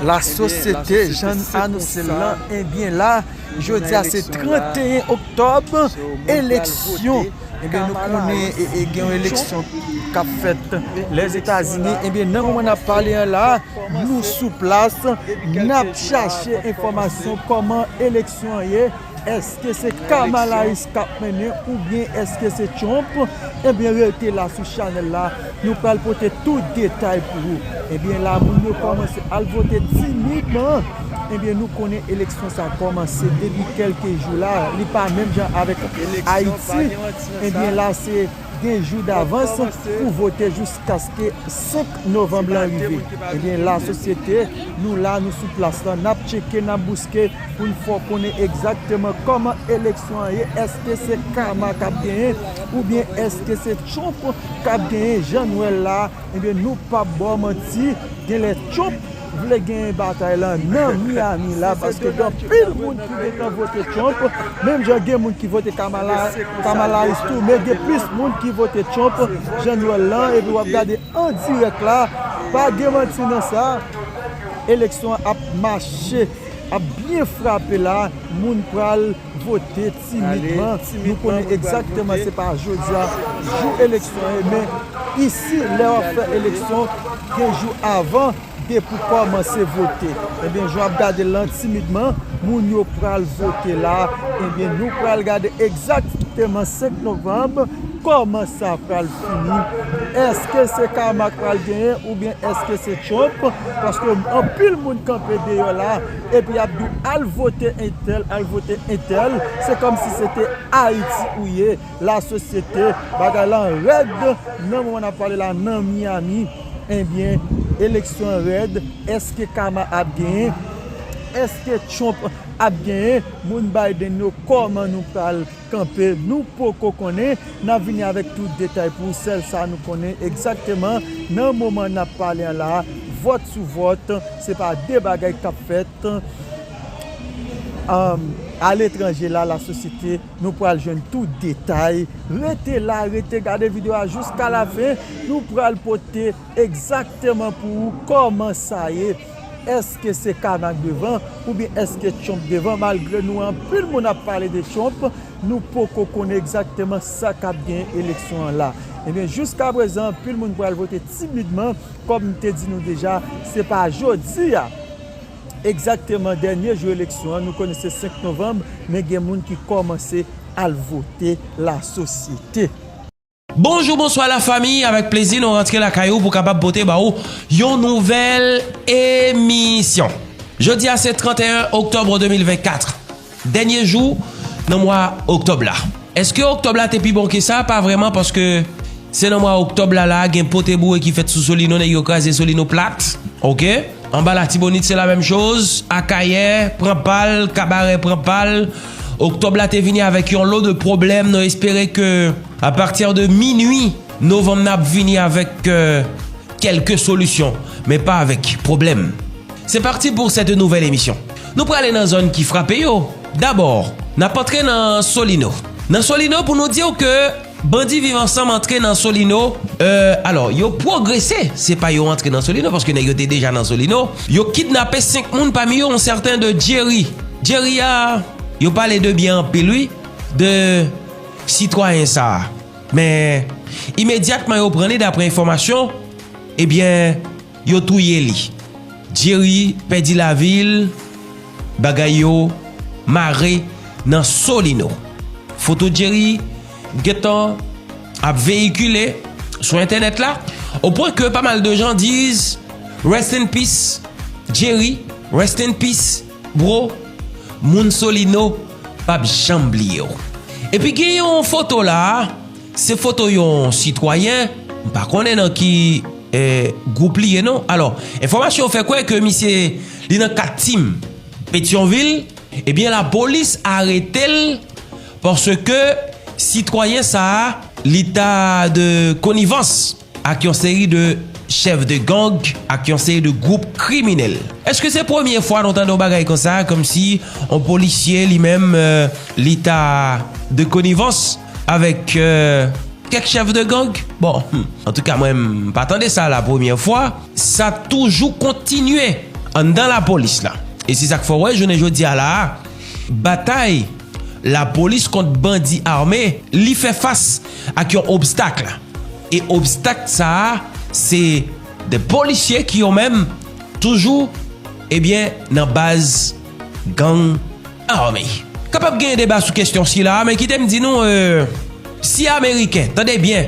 la société, j'en annonce là, et bien là, je dis à c'est 31 octobre, élection. Eh bien, nous connaissons une élection qu'a faite les États-Unis. Eh bien, nous, on a parlé là, nous sous place, nous avons cherché information comment l'élection est. Est-ce que c'est Kamala Harris qui a mené ou bien est-ce que c'est Trump? Eh bien, restez là sur Chanel là, nous allons porter tout détail pour vous. Eh bien, là, nous commençons à voter timidement. Eh bien, nous connaissons l'élection, ça a commencé depuis quelques jours là. Il n'est pas même genre avec Haïti. Eh bien, là, c'est des jours d'avance pour voter jusqu'à ce que 5 novembre arrive. Eh bien, la société, nous là, nous sous place là, nous avons checké, nous avons bousqué pour une fois qu'on ait exactement comment l'élection est. Est-ce que c'est Kama qui a gagné ou bien est-ce que c'est Trump qui a gagné? Jean-Noël là, eh bien, nous pas bon mentir, il y a les Trump voulait gagner une bataille là, non Miami là, parce que dans pile de monde qui veut voter Trump, même j'ai des gens qui votent Kamala Harris tout, mais il y a plus de monde qui votent Trump, Jean-Noël là, et puis vous regardez en direct là, pas de mentir dans ça, l'élection a marché, a bien frappé là, moun pral voter timidement, nous connaissons exactement, c'est pas aujourd'hui, jour élection, mais ici, leur fait élection 15 jours avant, pour commencer à voter. Eh bien, je vais regarder là timidement, moun yo pral voter là, eh bien, nous pral regarder exactement 5 novembre, comment ça pral finir. Est-ce que c'est Kama qui pral gagner ou bien est-ce que c'est Trump? Parce que en pile moun campé dehors là, et puis Abdou al voter un tel, c'est comme si c'était Haïti ou la société, bagay là red, non on a parlé là dans Miami. Eh bien, élection red, est-ce que Kama a gagné? Est-ce que Trump a gagné? Moun Biden, nous, comment nous parlons camper? Nous, pour connaître, nous venons avec tout détail pour celle ça nous connaît exactement. Dans le moment où nous parlons là, vote sous vote, ce n'est pas des bagages qui sont faites. À l'étranger là, la société, nous pourrons jouer tout détail. Restez là, regardez la vidéo jusqu'à la fin. Nous pourrons porter exactement pour vous comment ça y est. Est-ce que c'est Kama devant ou bien est-ce que Trump devant? Malgré nous, plus le monde a parlé de Trump, nous pouvons connaître exactement ça qu'a bien l'élection là. Et bien jusqu'à présent, plus le monde pourra voter timidement, comme nous te dit nous déjà, c'est pas aujourd'hui. Exactement, dernier jour d'élection, nous connaissons 5 novembre, mais il y a des gens qui commencent à voter la société. Bonjour, bonsoir la famille, avec plaisir nous rentrons la caillou pour capable voter une nouvelle émission. Jeudi à ce 31 octobre 2024, dernier jour dans le mois octobre là. Est-ce que octobre là t'es plus bon que ça? Pas vraiment parce que c'est dans le mois octobre là, il y a un poté bourré qui fait sous solino, il y a crasé solino plate, ok? En bas la Tibonite c'est la même chose. Akaye prend balle, Cabaret prend balle. Octobre là t'es venu avec un lot de problèmes. Nous espérons que à partir de minuit, novembre n'a venu avec quelques solutions, mais pas avec problème. C'est parti pour cette nouvelle émission. Nous prenons aller dans une zone qui frappe yo. D'abord, n'a pas entré dans Solino. Dans Solino pour nous dire que bandits vivent ensemble entré dans Solino. Alors, yo progressé. C'est pas yo entré dans Solino parce que yo était déjà dans Solino. Yo kidnappé 5 moun parmi yo, un certain de Jerry. Jerry a yo parlé de bien pile lui de citoyen ça. Mais immédiatement yo prenez d'après information, eh bien yo touye li. Jerry perdit la ville, bagay yo maré dans Solino. Photo Jerry Geton a véhiculé sur internet là, au point que pas mal de gens disent rest in peace Jerry, rest in peace bro, moun Solino pas jamblio. Et puis il y a une photo là, c'est photo yon citoyen, pas connaît dans qui groupe lié non. Alors, information fait quoi que monsieur li dans 4 team Pétionville, eh bien la police a arrêté parce que citoyen ça l'état de connivence avec une série de chefs de gang, avec une série de groupes criminels. Est-ce que c'est la première fois qu'on entend des bagages comme ça, comme si un policier lui-même l'état de connivence avec quelques chefs de gang? Bon, en tout cas moi pas attendez ça la première fois, ça a toujours continué dans la police là. Et c'est ça qu'il faut, ouais, je ne dis à la bataille, la police contre bandits armés, li fait face à un obstacle. Et obstacle ça, c'est des policiers qui ont même toujours, eh bien, dans base gang armé. Capable de gagner débat sur question si là, mais qui t'aime dit nous, si américain, attendez bien,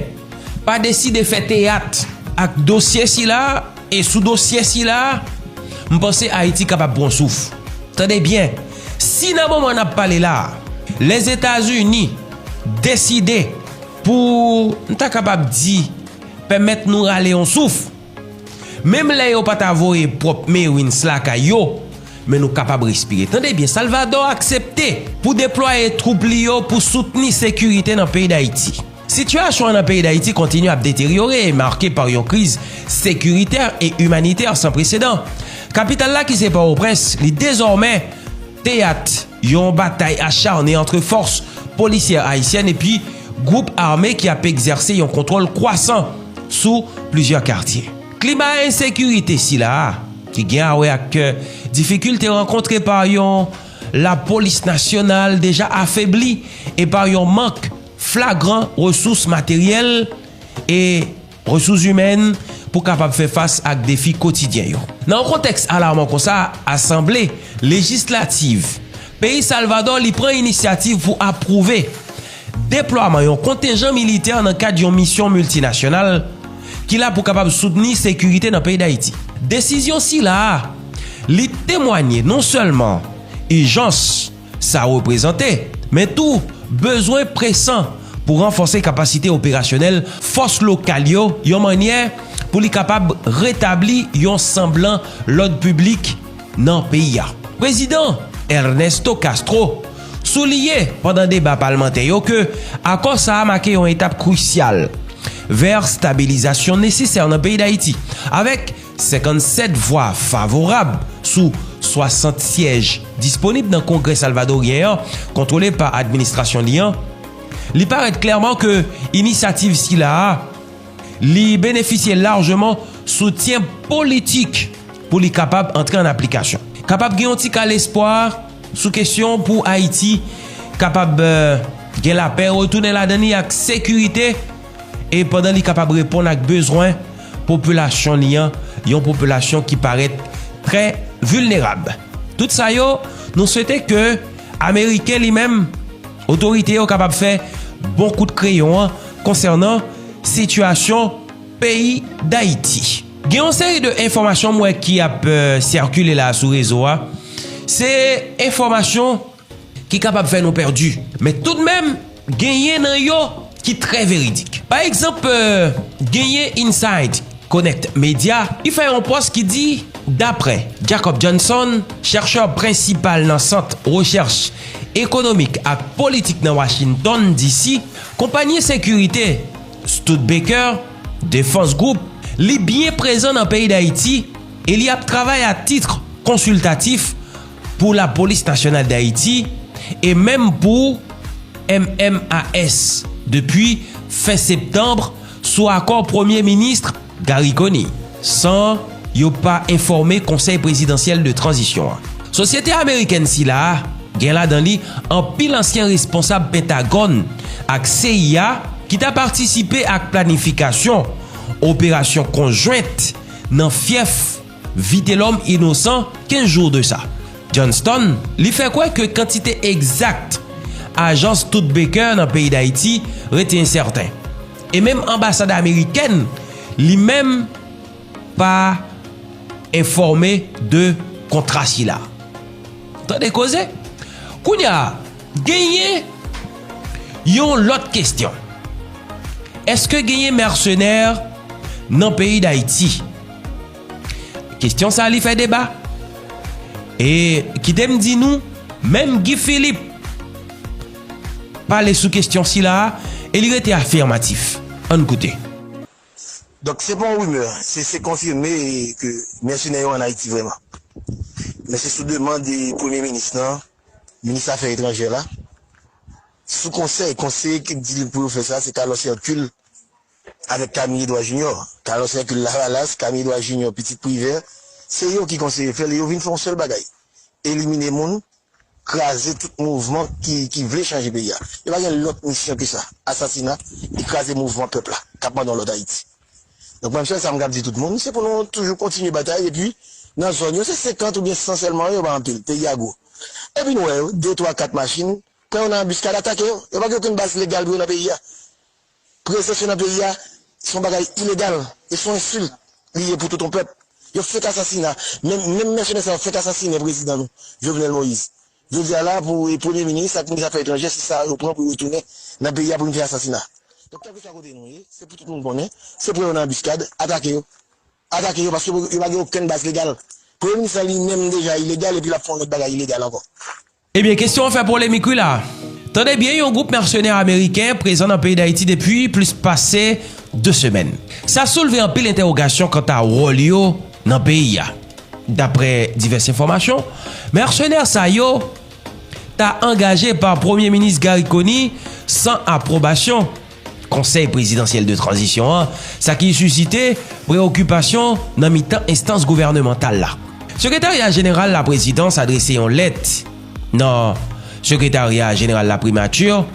pas décider de faire théâtre avec dossier si là, et sous dossier si là, je pense Haïti capable de bon souffle. Attendez bien, si dans le moment où on a parlé là, les États-Unis décident pour, nous sommes capables de dire, permettre nous aller en souffle, même là, yo pas t'avoyer propre Merwin Slaka yo, mais nous capables de respirer. Attendez bien, Salvador a accepté pour déployer troupes pour soutenir sécurité dans le pays d'Haïti. Situation dans le pays d'Haïti continue à détériorer, marquée par une crise sécuritaire et humanitaire sans précédent. Capitale là qui c'est pas au prince, li désormais théâtre yon bataille acharnée entre forces policières haïtiennes et puis groupes armés qui a exercé un contrôle croissant sous plusieurs quartiers. Climat insécurité si là qui gagne avec difficultés rencontrées par la police nationale déjà affaiblie et par un manque flagrant ressources matérielles et ressources humaines pour capable faire face à des défis quotidiens. Dans un contexte alarmant comme ça, Assemblée législative pays Salvador li prend initiative pour approuver déploiement d'un contingent militaire dans le cadre d'une mission multinationale qui là pour capable soutenir sécurité dans le pays d'Haïti. Décision si là, li témoigner non seulement urgence ça représentait, mais tout besoin pressant pour renforcer capacité opérationnelle force locale yon manière pour li capable rétablir yon semblant l'ordre public dans le pays. Président Ernesto Castro souligné pendant débat parlementaire que accord ça a marqué une étape cruciale vers stabilisation nécessaire dans le pays d'Haïti avec 57 voix favorables sous 60 sièges disponibles dans le Congrès salvadorien contrôlé par l'administration liant. Il paraît clairement que l'initiative si là li bénéficiait largement soutien politique pour les capables d'entrer en application. Capable de gagner un l'espoir sous question pour Haïti, capable de gagner la paix, retourner la dernière avec sécurité et pendant les capable de répondre à besoin population liant, une population qui paraît très vulnérable. Tout ça nous souhaitons que Américains lui-même autorités sont capables de faire bon coup de crayon concernant situation pays d'Haïti. Il y a une série d'informations qui a circulé là sur le réseau. C'est information qui est capable de faire nous perdus. Mais tout de même, gagner dans yo qui est très véridique. Par exemple, gagner Inside Connect Media, il fait un post qui dit, d'après Jacob Johnson, chercheur principal dans le centre recherche économique et politique dans Washington DC, compagnie sécurité Studebaker Defense Group, li bien présent dans le pays d'Haïti et il y a travaillé à titre consultatif pour la police nationale d'Haïti et même pour MMAS depuis fin septembre sous accord Premier ministre Gary Coney, sans yo pas informé Conseil présidentiel de transition. Société américaine si là, gen la dans li en pile ancien responsable Pentagone ak CIA qui t'a participé à planification opération conjointe dans fief vite l'homme innocent 15 jours de ça. Johnston, li fait quoi que quantité exacte agence Studebaker dans le pays d'Haïti rete incertain. Et même ambassade américaine, li même pas informé de contrat si là. T'as causé? Kounya, gagné yon l'autre question. Est-ce que gagner mercenaire dans le pays d'Haïti? Question ça li fait débat. Et qui t'aime dit nous, même Guy Philippe parle sous question si là, et il était affirmatif. On écoute. Donc c'est pas une rumeur, c'est confirmé que mercenaires en Haïti vraiment. Mais c'est sous demande du Premier ministre, non? Ministre des Affaires étrangères là. Sous conseil qui dit pour faire ça, c'est Carlos Hercule avec Camille Edouard Junior. Carlos Hercule Lavalas, Camille Edouard Junior, petit privé, c'est eux qui conseillent faire, ils viennent faire un seul bagaille. Éliminer moun, craser tout mouvement qui veut changer le pays. Il n'y a pas l'autre mission que ça. Assassinat, écraser le mouvement peuple là, capable dans l'autre Haïti. Donc, même si ça me dit tout le monde, c'est pour nous toujours continuer la bataille. Et puis, dans la zone, c'est 50 ou bien 100 seulement, il y a un pile, pays à go. Et puis, nous, 2, 3, 4 machines, quand on a un embuscade attaqué, il n'y a pas aucune base légale dans le pays. Pression dans le pays, son bagage illégal, et son insulte lié pour tout ton peuple. Il fait assassinat. Même mercenaires ça fait assassiner le président, nous, Jovenel Moïse. Je dis là, pour le premier ministre, la ministre des Affaires étrangères, c'est ça, on prend pour retourner dans le pays pour nous faire assassinat. Donc, quelque chose à côté nous, c'est pour tout le monde connaît, c'est pour une embuscade, attaquer parce qu'il n'y a aucune base légale. Le premier ministre lui-même déjà illégal et puis la fond notre bagage illégal encore. Eh bien, question fait polémique là. Tenez bien, il y a un groupe mercenaire américain présent dans le pays d'Haïti depuis plus passé 2 semaines. Ça a soulevé un peu l'interrogation quant à Rolio dans le pays. D'après diverses informations, mercenaire ça yo t'a engagé par Premier ministre Gary Coney sans approbation. Conseil présidentiel de transition, ça qui suscité préoccupation dans mi-temps instance gouvernementale là. Secrétariat général la présidence a adressé une lettre dans secrétariat général la primature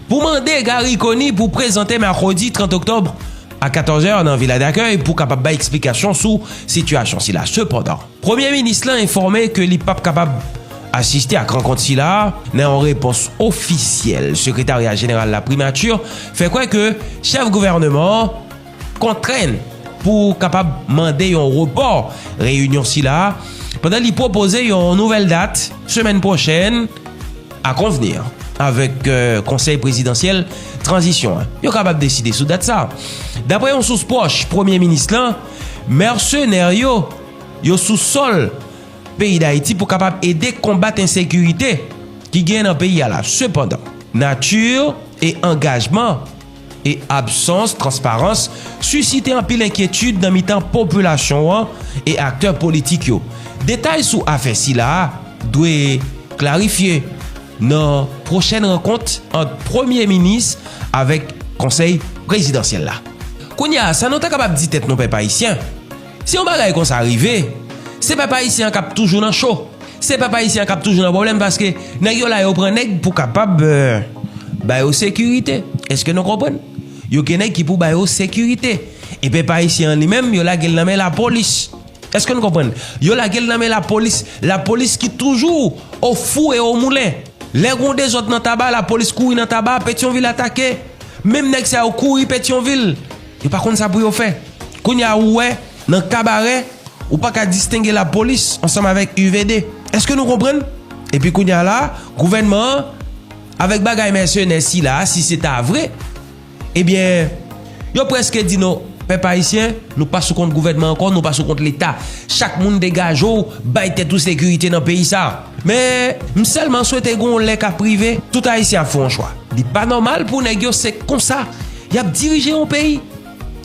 pour demander Gary Coney pour présenter mercredi 30 octobre à 14h dans villa d'accueil pour capable faire explication sur situation si là. Cependant, Premier ministre l'a informé que il pas capable assister à rencontre si là, dans une réponse officielle, secrétariat général la primature fait quoi que chef gouvernement contraigne pour capable demander un report réunion si là pendant qu'il proposer une nouvelle date semaine prochaine à convenir avec conseil présidentiel transition. Il est capable de décider sous date ça. D'après un source proche premier ministre là, mercenaires yo sous sol pays d'Haïti pour capable aider combattre insécurité qui gagne dans le pays là. Cependant, nature et engagement et absence transparence suscité un pile inquiétude dans mi-temps population et acteurs politiques yo. Détails sur affaire si là doit clarifier dans prochaine rencontre entre premier ministre avec conseil présidentiel là. Kounya, ça nous ta capable dire tête non peuple haïtien. Si on bagaille comme ça arrivé, c'est peuple haïtien qui toujours dans chaud. C'est peuple haïtien qui toujours dans problème parce que nèg yo là yo prend nèg pour capable ba sécurité. Est-ce que nous comprenons? Yo gen nèg qui pour ba sécurité. Et peuple haïtien lui-même yo la gel nan la police. Est-ce que nous comprenons? Yo la gel nan la police qui toujours au fou et au moulin. Les ronds des autres dans tabac, la police courir dans tabac, Pétionville attaqué. Même nèg ça courir Pétionville. Et par contre ça pour yo faire. Kounya ouais dans cabaret ou pas qu'à distinguer la police ensemble avec UVD. Est-ce que nous comprenons? Et puis kounya là, gouvernement avec bagay mercenaires si là, si c'est vrai, eh bien, yo presque dit non, peuple haïtien, nous pas sous compte gouvernement encore, nous pas sous compte l'État. Chaque monde dégage ou baille toute sécurité dans le pays ça. Mais seulement souhaiter gon lek à privé, tout haïtien font un choix. Dit pas normal pour nèg yo c'est comme ça. Y a dirigé un pays.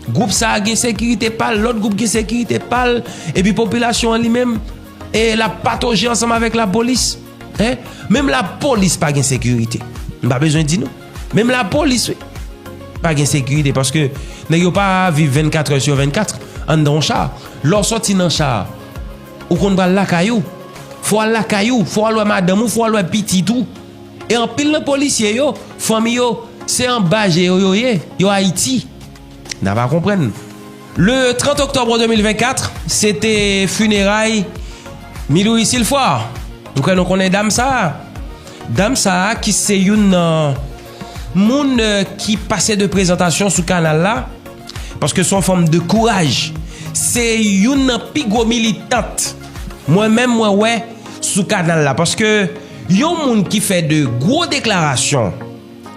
Groupe ça a sécurité pâle, l'autre groupe qui sécurité pâle, et puis population en lui-même, et la patauger ensemble avec la police. Hein? Même la police pas de sécurité. Pas besoin de dire nous. Même la police, pas de sécurité, parce que n'a pas vivre 24 heures sur 24 en dans un char. Lors sorti dans char, ou qu'on va la caillou, faut aller la caillou, faut aller madame, faut aller petit tout. Et en pile de policiers yo, famille yo, c'est en bas yo Haïti. N'a pas comprendre. Le 30 octobre 2024, c'était funérailles Miloui Silfoire. Donc nous connaissons Dame ça. Dame ça qui c'est une monde qui passait de présentation sur canal là parce que son forme de courage. C'est une pigo militante. Moi-même moi ouais sur canal là parce que yon monde qui fait de gros déclarations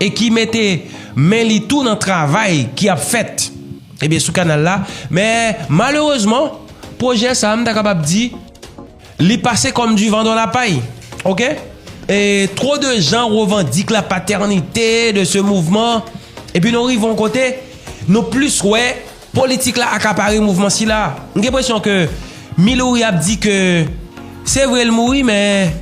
et qui mettait mais li tout dans travail qui a fait et bien sous canal là mais malheureusement projet ça m'ta capable dit li passé comme du vent dans la paille. OK? Et trop de gens revendiquent la paternité de ce mouvement et puis nous arrivons côté nous plus ouais politique là accaparer mouvement si là. J'ai l'impression que Miloui a dit que c'est vrai le mourir mais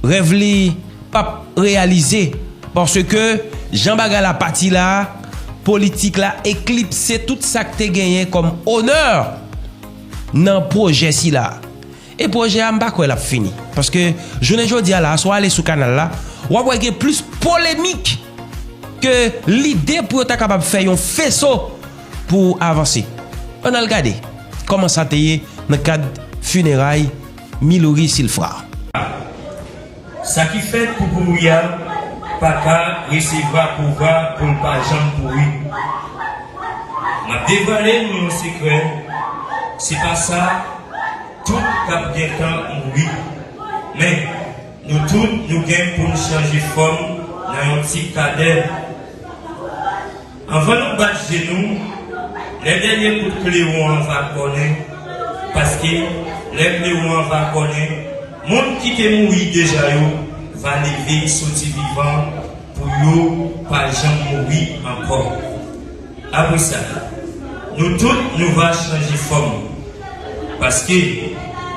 rêve li pas réalisé parce que Jean Baga la parti là politique là éclipser tout ça que t'es gagné comme honneur dans projet si là. et projet a pas quoi l'a fini parce que journée jodi là soit aller sur canal là ou va avoir plus polémique que l'idée pour être capable de faire un faisceau pour avancer. On a regardé comment ça t'est dans le cadre funérailles Milori Silfra. Ça qui fait pour Bouya, pas qu'à recevoir pouvoir pour ne pas jamais pourri. M'a dévoilé mon secret, c'est pas ça, tout cap bien temps mourir. Mais nous tous, nous gagnons pour nous changer forme dans un petit cadet. Avant de nous battre genoux, les derniers coups de clé on va connaître, parce que les clés on va connaître, monde qui est mort déjà va lever, sortir vivant pour yo pas jamais mourir encore. Après ça, nous tous nous va changer forme, parce que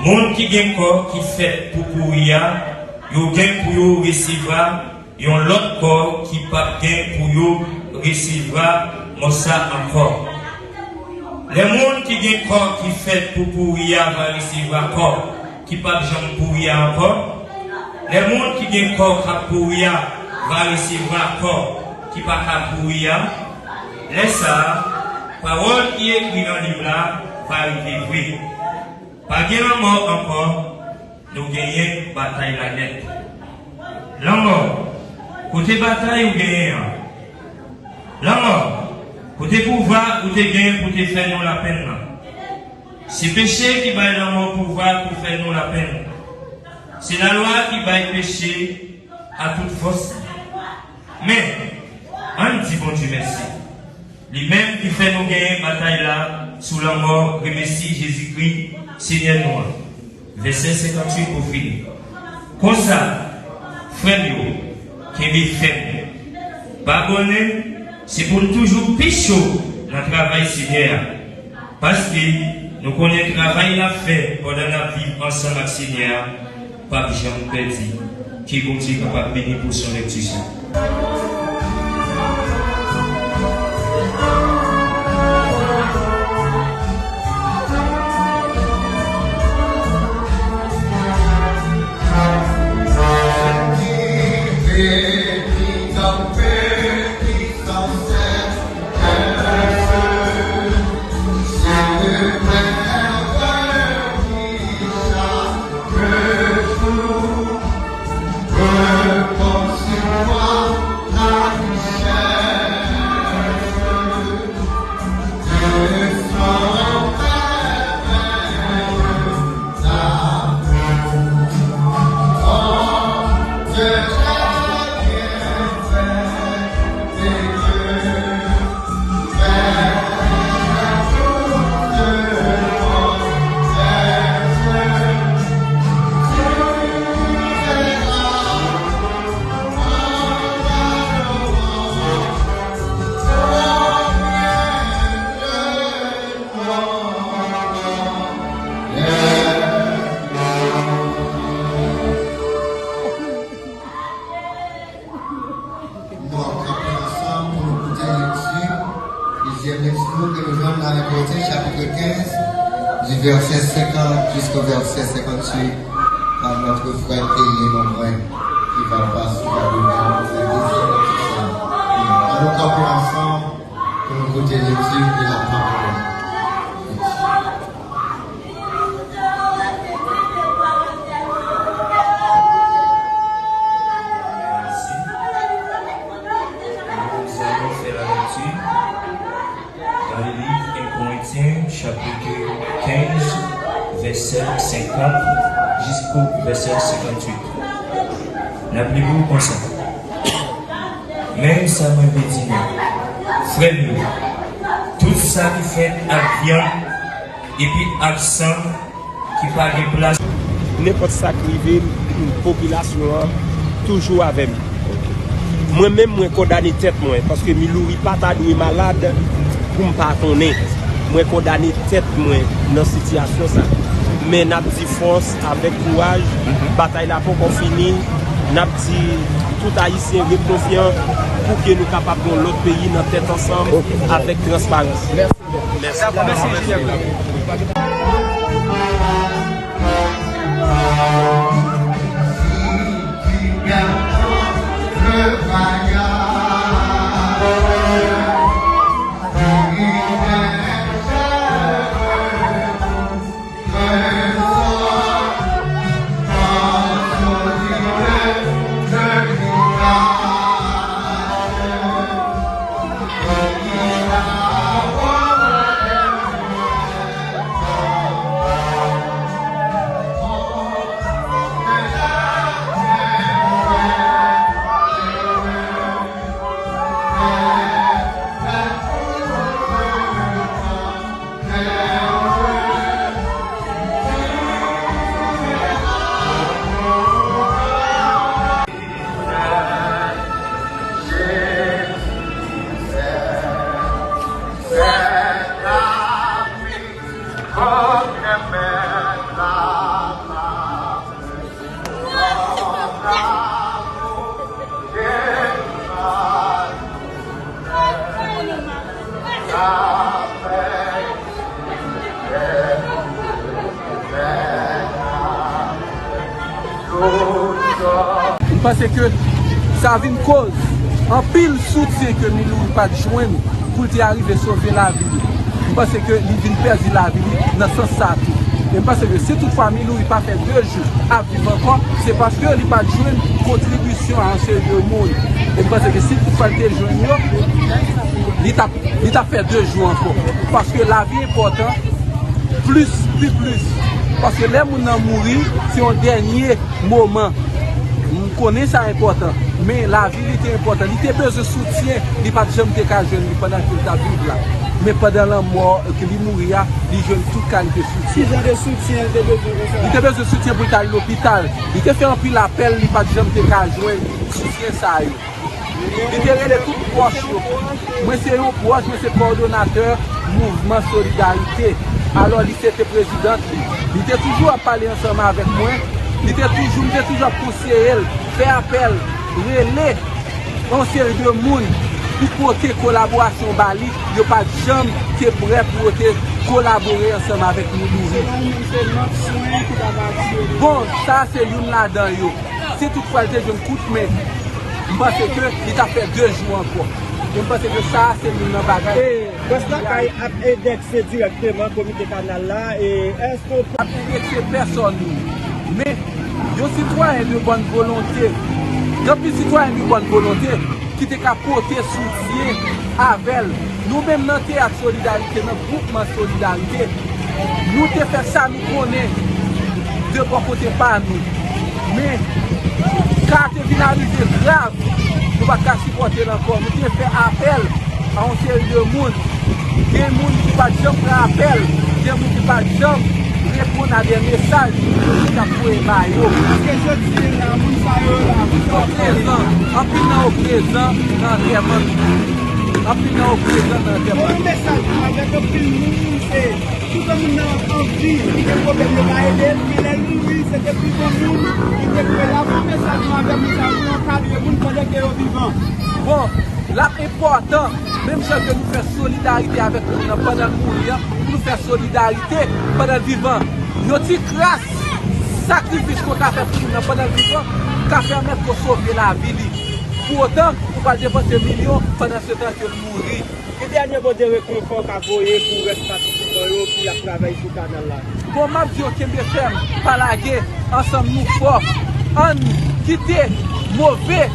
monde qui gagne corps qui fait pour courir, yo gagne pour yo recevoir, yon l'autre corps qui pas gagne pour yo recevoir mon ça encore. Les monde qui gagne corps qui fait pour courir va recevoir corps qui pas jamais courir encore. Les monde qui gagne corps qui courir va recevoir corps qui pas courir. Laisse ça, parole qui est écrite dans le livre là va arriver vrai. Pas gagne mort encore, nous gagnons bataille la nette. La mort, côté bataille ou gagnez. La mort, côté pouvoir ou te gagnez pour te faire nous la peine. C'est péché qui va dans mon pouvoir pour faire nous la peine. C'est la loi qui va péché à toute force. Mais, on dit bon Dieu merci. Lui-même qui fait nous gagner bataille là, sous la mort, remercie Jésus-Christ, Seigneur nous. Verset 58 pour finir. Comme ça, frère qui est faible, pas bonnet, c'est pour toujours plus chaud dans le travail Seigneur. Parce que nous connaissons le travail qu'il a fait pendant la vie ensemble avec Seigneur, pas Jean Perdi, qui continue capable de bénir pour son lecture. Verset 50 jusqu'au verset 58, par notre frère Télier Monbrun, qui va passer par le même nous camper ensemble pour nous écouter l'étude de la parole. Merci. Nous allons faire la lecture dans le livre 1 Corinthiens, chapitre 15, verset 50 jusqu'au verset 58. N'appelez-vous comme ça. Même ça m'a dit, frère, tout ça qui fait avion et puis accent qui part de place. N'importe ça qui arrive, une population toujours avec moi. Moi-même, je condamne tête, parce que je ne suis pas malade pour ne pas connaître. Je condamne tête dans cette situation. Mais nous avons dit force, avec courage, la bataille n'a pas encore fini. Nous avons dit tout haïtien est confiant pour que nous soyons capables de l'autre pays dans tête ensemble avec transparence. Merci. Merci. Parce que ça a une cause. En pile soutien que Milou pas de joindre pour arriver à sauver la vie. Parce que il vient perdre la vie dans ce sens ça tout. Et parce que si toutefois Milou il pas fait 2 jours à vivre encore, c'est parce que il pas de joindre contribution à un seul de monde. Et parce que si toutefois il te joindre, il t'a fait 2 jours encore. Parce que la vie est importante, plus. Parce que les gens mourir, c'est un dernier moment. On connaît ça important. Mais la vie était importante. Il était besoin de soutien. Il n'a pas de jamais été jeune pendant qu'il était vivre là. Mais pendant la mort, qu'il mourir, il jeune toute qualité de soutien. 6 ans de soutien, il était besoin de soutien pour aller à l'hôpital. Il était fait un peu l'appel, il n'a pas de jamais été joindre. Soutien ça. Il était relé tout proche. Moi c'est un proche, moi c'est coordonnateur mouvement Solidarité. Alors il était président. Il était toujours à parler ensemble avec moi. Il était toujours conseiller, faire appel, relais, en série de monde pour porter collaboration Bali. Il n'y a pas de jambe qui est prêt pour collaborer ensemble avec nous. Bon, ça c'est une là-dedans. Si toutefois il y a un coup de main, je pense qu'il a fait 2 jours encore. Je pense que ça c'est une bagage. Est-ce qu'on a indexé directement le comité canal là et est-ce qu'on peut indexer personne? Mais les citoyens de bonne volonté, les citoyens de bonne volonté qui te porter soutien avec nous-mêmes dans le théâtre Solidarité, dans le groupement Solidarité, nous te fait ça, nous connaissons de bon côté pas nous. Mais quand tu viens arriver grave, nous ne pouvons pas supporter encore. Nous te fait appel à une série de monde. Il y a des gens qui ne peuvent pas faire appel, il y a des gens qui ne peuvent pas répondre à des messages qui sont pour les maillots. Parce que je dis, là, vous savez, là, en plus, au présent, dans l'enterrement. En plus, au présent, dans l'enterrement. Le message avec le film, c'est tout le monde a envie, il y a des problèmes de maillots, mais les nourris, c'est des plus de monde, il y a des messages avec nous, ça vous encadre, vous ne connaissez que les vivants. Bon, là, important, même si nous faisons solidarité avec nous pendant le mourir, nous faisons solidarité pendant le vivant. Nous avons grâce, sacrifice qu'on a fait pour nous pendant le vivant, qui a permis de sauver la vie. Pour autant, on va dépenser millions pendant ce temps que nous mourons. Et dernier mot de réconfort qu'a voyé pour rester participant qui a travaillé sur le canal là. Bon, ma vie, on peut faire, par la guerre, ensemble nous forts, on quitter mauvais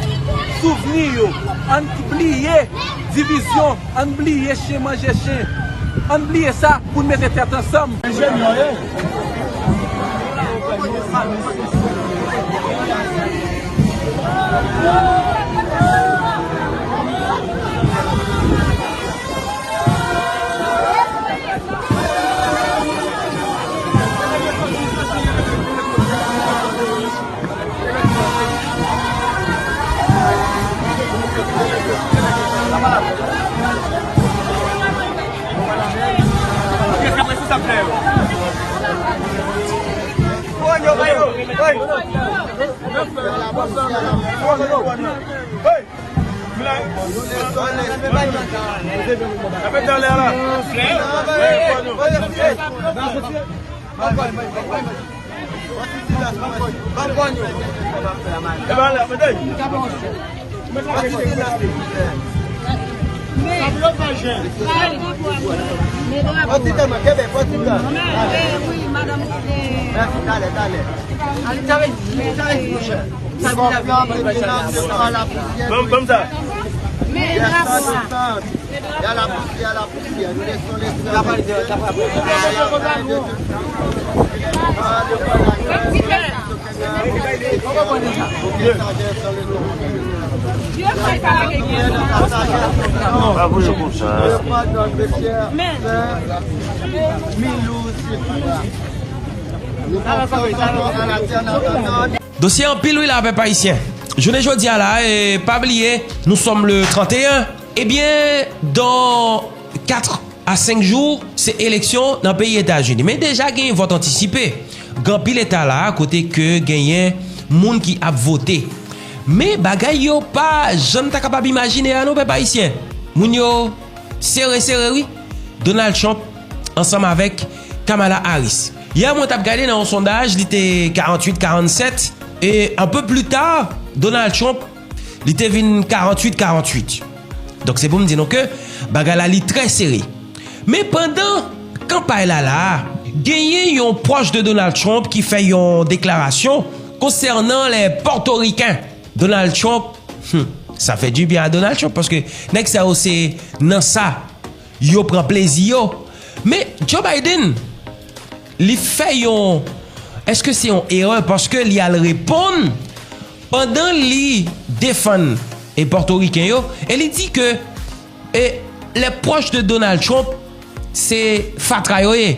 souvenirs, on oublier division, on oublier chien manger chien, on oublier ça pour mettre tête ensemble. Comme ça. Il y a la poussière, nous laissons les Dossier en pile, oui, là, peuple haïtien. Je ne dis à là, et pas oublier, nous sommes le 31. Eh bien, dans 4 à 5 jours, c'est élection dans le pays États-Unis. Mais déjà, il y a un vote anticipé. Grand pile état là, à côté que gagne monde qui a voté. Mais bagay yo pas, je ne suis pas capable d'imaginer à nos peuples haïtiens. Moun yo serré, oui. Donald Trump ensemble avec Kamala Harris. Hier, moi, t'as regardé dans un sondage, il était 48-47. Et un peu plus tard, Donald Trump, il était venu 48-48. Donc c'est pour me dire que bagala li très serré. Mais pendant campagne là, gagné un proche de Donald Trump qui fait une déclaration concernant les Portoricains. Donald Trump, ça fait du bien à Donald Trump parce que nek ça c'est dans ça, yo prend plaisir. Mais Joe Biden, il fait une, est-ce que c'est une erreur parce que il a le répondre pendant li défend et portoricain yo, et il dit que les proches de Donald Trump c'est fatrayoye,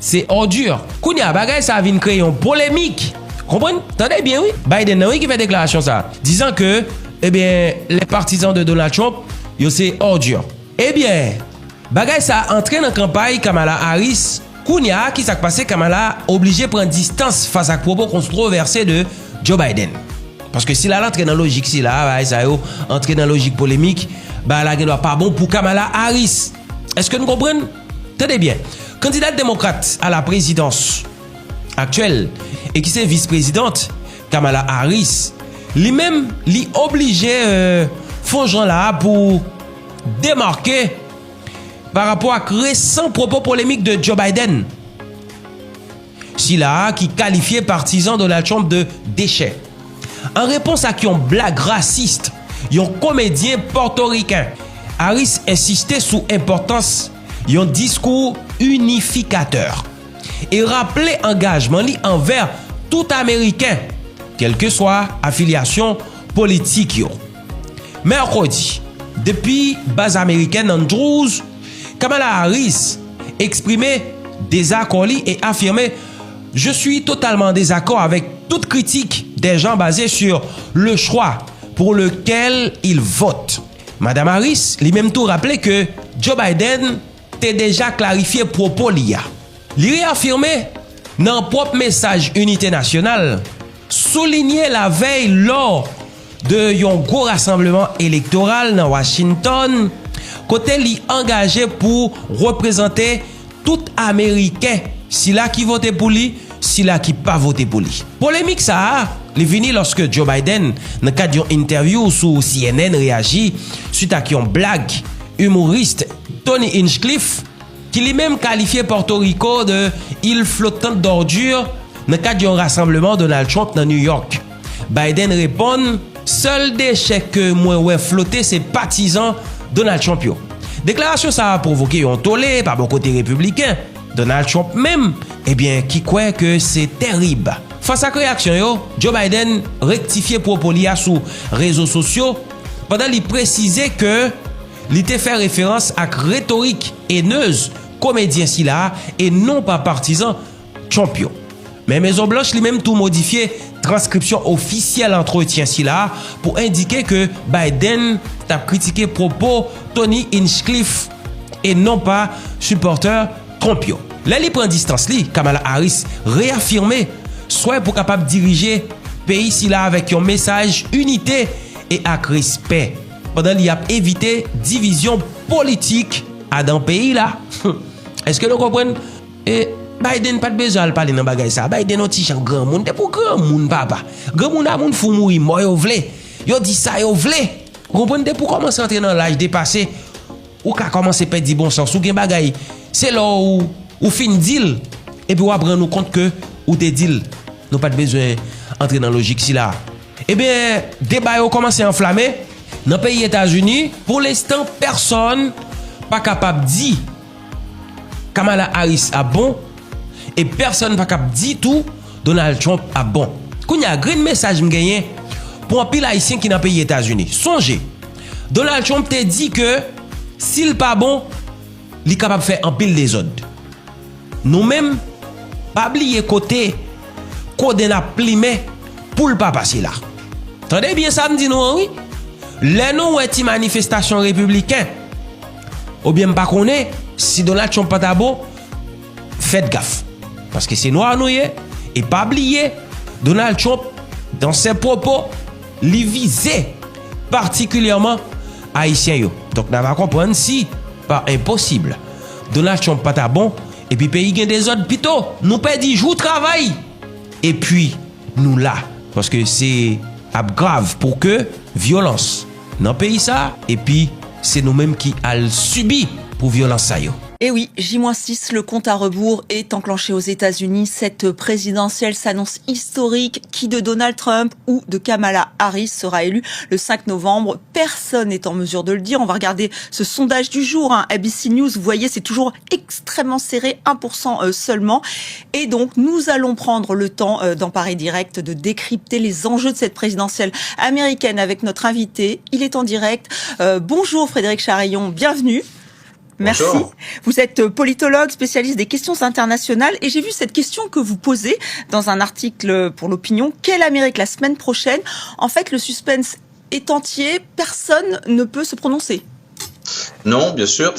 c'est ordure. Kounya bagay ça vient créer une polémique. Comprenez? Attendez bien oui. Biden oui qui fait déclaration ça, disant que eh bien les partisans de Donald Trump yo c'est ordure. Eh bien bagay ça entraîne en campagne Kamala Harris. Kounya qui s'est passé, Kamala obligé de prendre distance face à propos controversé de Joe Biden. Parce que si là entre dans logique, si là ça yo entre dans logique polémique, bah là doit pas bon pour Kamala Harris. Est-ce que nous comprenons? Tenez bien. Candidate démocrate à la présidence actuelle et qui c'est vice-présidente Kamala Harris, lui-même lui obligé font gens là pour démarquer par rapport à récents propos polémiques de Joe Biden. Si là qui qualifiait partisan Donald Trump de déchet. En réponse à qui on blague raciste, un comédien portoricain, Harris insistait sur l'importance d'un discours unificateur et rappelait engagement envers tout Américain, quelle que soit affiliation politique. Mercredi, depuis base américaine Andrews, Kamala Harris exprimait désaccord et affirmait « Je suis totalement en désaccord avec toute critique des gens basés sur le choix pour lequel ils votent. » Madame Harris lui-même tout rappelait que Joe Biden t'a déjà clarifié propos l'IA. Il réaffirmait dans un propre message unité nationale, souligné la veille lors de un gros rassemblement électoral dans Washington, côté li engagé pour représenter tout Américain, si là qui vote pour lui, si là qui pas voté pour lui. Polémique ça, il venu lorsque Joe Biden, dans le cadre d'une interview sur CNN, réagit suite à une blague humoriste Tony Hinchcliffe, qui lui-même qualifié Porto Rico de île flottante d'ordures dans le cadre d'un rassemblement Donald Trump dans New York. Biden répond, seul déchet que moi ouais flotter c'est partisans Donald Trump yo. Déclaration ça a provoqué un tollé par bon côté républicain. Donald Trump même, eh bien, qui croit que c'est terrible. Face à la réaction yo, Joe Biden rectifié propos liés sur réseaux sociaux pendant qu'il précisait que il était fait référence à rhétorique haineuse comédien si là et non pas partisan Trump yo. Mais Maison Blanche lui-même tout modifié transcription officielle entretien si là pour indiquer que Biden a critiqué propos Tony Hinchcliffe et non pas supporter Trump yo. Là il prend distance li, Kamala Harris réaffirmé soit pour capable diriger pays si là avec un message unité et avec respect. Pendant qu'il a évité division politique à dans pays là. Est-ce que vous comprenez? Et Biden pas de besoin de parler dans bagay ça. Bidenoti chan grand monde, c'est pour grand monde papa. Grand monde a moun fou mourir, moi yo vle. Yo dit ça yo vle. Vous comprenez pour commencer à entrer dans l'âge dépassé ou ka commencer perdre du bon sens ou gen bagay. C'est là où fin deal et puis ou prendre nous compte que ou te deal. Nous pas de besoin entrer dans logique si là. Eh bien, débat yo commencé à enflammer dans le pays États-Unis. Pour l'instant, personne pas capable de dire Kamala Harris a bon et personne pas capable de dire tout Donald Trump a bon. Quand il y a un grand message m'gagné pour un pile haïtien qui dans le pays États-Unis. Songez, Donald Trump te dit que s'il pas bon, il est capable de faire un pile des autres. Nous-mêmes, pas oublier côté code n'a plimé pour le pas passer là. Attendez bien ça me dit nous oui. Les nous est manifestation républicaine. Ou bien pas connaît si Donald Trump pas bon, faites gaffe parce que c'est noir nous et pas oublier Donald Trump dans ses propos li visait particulièrement haïtien yo. Donc on va comprendre si pas impossible Donald Trump pas bon et puis pays gain des autres plutôt nous perdit jour travail et puis nous là Parce que c'est grave pour que violence dans le pays ça, et puis c'est nous-mêmes qui allons subir pour violence ça yo. Et oui, J-6, le compte à rebours est enclenché aux États-Unis. Cette présidentielle s'annonce historique. Qui de Donald Trump ou de Kamala Harris sera élu le 5 novembre? Personne n'est en mesure de le dire. On va regarder ce sondage du jour, ABC News. Vous voyez, c'est toujours extrêmement serré, 1% seulement. Et donc, nous allons prendre le temps dans Paris Direct de décrypter les enjeux de cette présidentielle américaine avec notre invité. Il est en direct. Bonjour Frédéric Charaillon, bienvenue. Merci. Bonjour. Vous êtes politologue, spécialiste des questions internationales, et j'ai vu cette question que vous posez dans un article pour l'Opinion. Quelle Amérique la semaine prochaine? En fait, le suspense est entier, personne ne peut se prononcer. Non, bien sûr,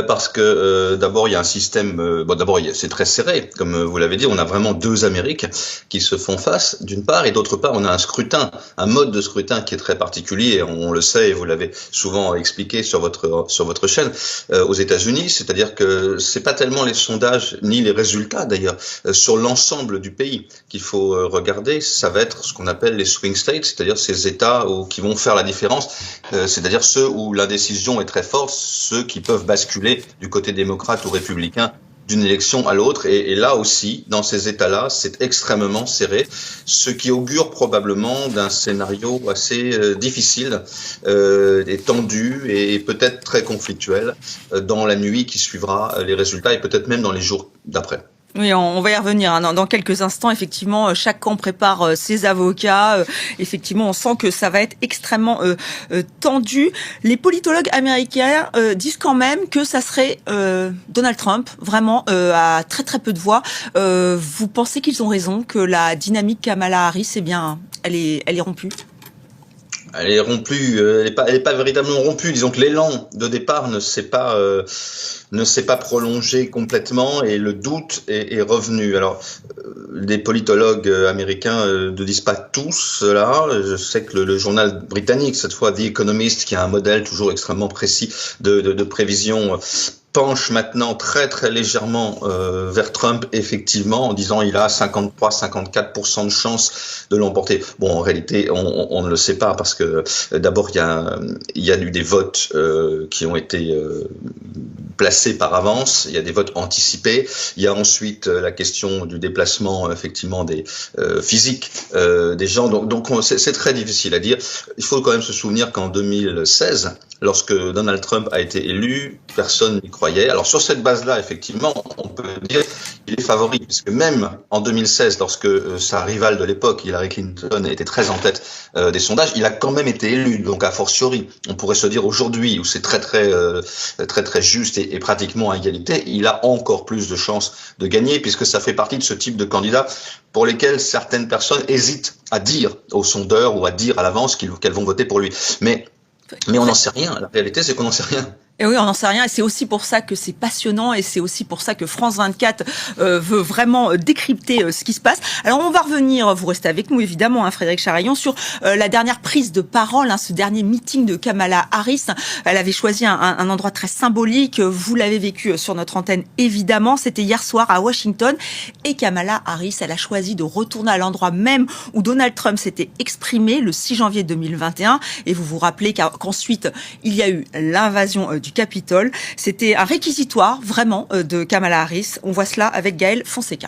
parce que d'abord il y a un système. D'abord c'est très serré, comme vous l'avez dit. On a vraiment deux Amériques qui se font face, d'une part, et d'autre part, on a un scrutin, un mode de scrutin qui est très particulier. On le sait, et vous l'avez souvent expliqué sur votre chaîne aux États-Unis. C'est-à-dire que c'est pas tellement les sondages ni les résultats d'ailleurs sur l'ensemble du pays qu'il faut regarder. Ça va être ce qu'on appelle les swing states, c'est-à-dire ces États qui vont faire la différence, c'est-à-dire ceux où l'indécision est très forte, ceux qui peuvent basculer du côté démocrate ou républicain d'une élection à l'autre. Et là aussi, dans ces États-là, c'est extrêmement serré, ce qui augure probablement d'un scénario assez difficile et tendu et peut-être très conflictuel dans la nuit qui suivra les résultats et peut-être même dans les jours d'après. Oui, on va y revenir dans quelques instants. Effectivement, chaque camp prépare ses avocats. Effectivement, on sent que ça va être extrêmement tendu. Les politologues américains disent quand même que ça serait Donald Trump, vraiment à très très peu de voix. Vous pensez qu'ils ont raison, que la dynamique Kamala Harris, eh bien, elle est rompue? Elle est rompue, elle est pas véritablement rompue. Disons que l'élan de départ ne s'est pas prolongé complètement et le doute est revenu. Alors, les politologues américains ne disent pas tous cela. Je sais que le journal britannique, cette fois The Economist, qui a un modèle toujours extrêmement précis de prévision, penche maintenant très très légèrement vers Trump, effectivement, en disant il a 53-54% de chances de l'emporter. Bon, en réalité, on ne le sait pas parce que d'abord il y a eu des votes qui ont été placés par avance. Il y a des votes anticipés. Il y a ensuite la question du déplacement effectivement des physiques des gens. Donc c'est très difficile à dire. Il faut quand même se souvenir qu'en 2016, lorsque Donald Trump a été élu, personne n'y croyait. Alors sur cette base-là, effectivement, on peut dire qu'il est favori, puisque même en 2016, lorsque sa rivale de l'époque, Hillary Clinton, était très en tête des sondages, il a quand même été élu. Donc a fortiori, on pourrait se dire aujourd'hui, où c'est très juste et pratiquement à égalité, il a encore plus de chances de gagner, puisque ça fait partie de ce type de candidats pour lesquels certaines personnes hésitent à dire aux sondeurs ou à dire à l'avance qu'elles vont voter pour lui. Mais on n'en sait rien. La réalité, c'est qu'on n'en sait rien. Et oui, on n'en sait rien, et c'est aussi pour ça que c'est passionnant, et c'est aussi pour ça que France 24 veut vraiment décrypter ce qui se passe. Alors on va revenir, vous restez avec nous évidemment, Frédéric Charaillon, sur la dernière prise de parole, ce dernier meeting de Kamala Harris. Elle avait choisi un endroit très symbolique, vous l'avez vécu sur notre antenne évidemment, c'était hier soir à Washington, et Kamala Harris, elle a choisi de retourner à l'endroit même où Donald Trump s'était exprimé le 6 janvier 2021, et vous vous rappelez qu'ensuite il y a eu l'invasion du Capitole. C'était un réquisitoire vraiment de Kamala Harris. On voit cela avec Gaël Fonseca.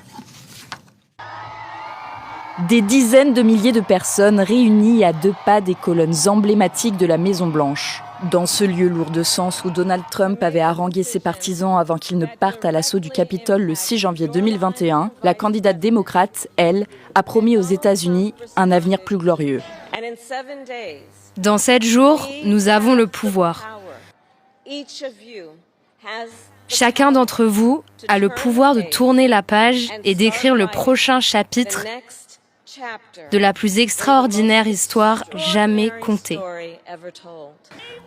Des dizaines de milliers de personnes réunies à 2 pas des colonnes emblématiques de la Maison-Blanche. Dans ce lieu lourd de sens où Donald Trump avait harangué ses partisans avant qu'ils ne partent à l'assaut du Capitole le 6 janvier 2021, la candidate démocrate, elle, a promis aux États-Unis un avenir plus glorieux. Dans 7 jours, nous avons le pouvoir. Chacun d'entre vous a le pouvoir de tourner la page et d'écrire le prochain chapitre de la plus extraordinaire histoire jamais contée.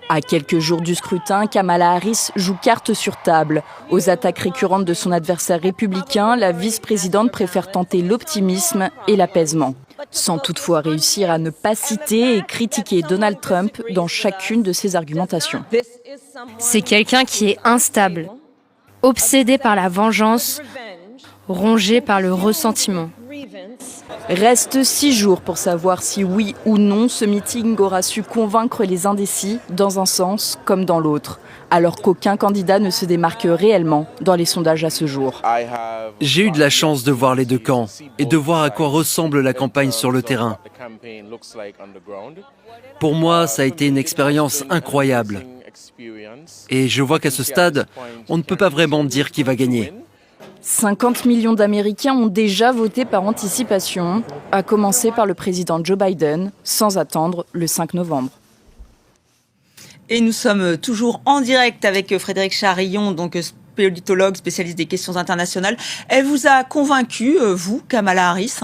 À quelques jours du scrutin, Kamala Harris joue carte sur table. Aux attaques récurrentes de son adversaire républicain, la vice-présidente préfère tenter l'optimisme et l'apaisement, sans toutefois réussir à ne pas citer et critiquer Donald Trump dans chacune de ses argumentations. C'est quelqu'un qui est instable, obsédé par la vengeance, rongé par le ressentiment. Reste 6 jours pour savoir si oui ou non ce meeting aura su convaincre les indécis dans un sens comme dans l'autre, alors qu'aucun candidat ne se démarque réellement dans les sondages à ce jour. J'ai eu de la chance de voir les deux camps et de voir à quoi ressemble la campagne sur le terrain. Pour moi, ça a été une expérience incroyable. Et je vois qu'à ce stade, on ne peut pas vraiment dire qui va gagner. 50 millions d'Américains ont déjà voté par anticipation, à commencer par le président Joe Biden, sans attendre le 5 novembre. Et nous sommes toujours en direct avec Frédéric Charillon, donc politologue, spécialiste des questions internationales. Elle vous a convaincu, vous, Kamala Harris ?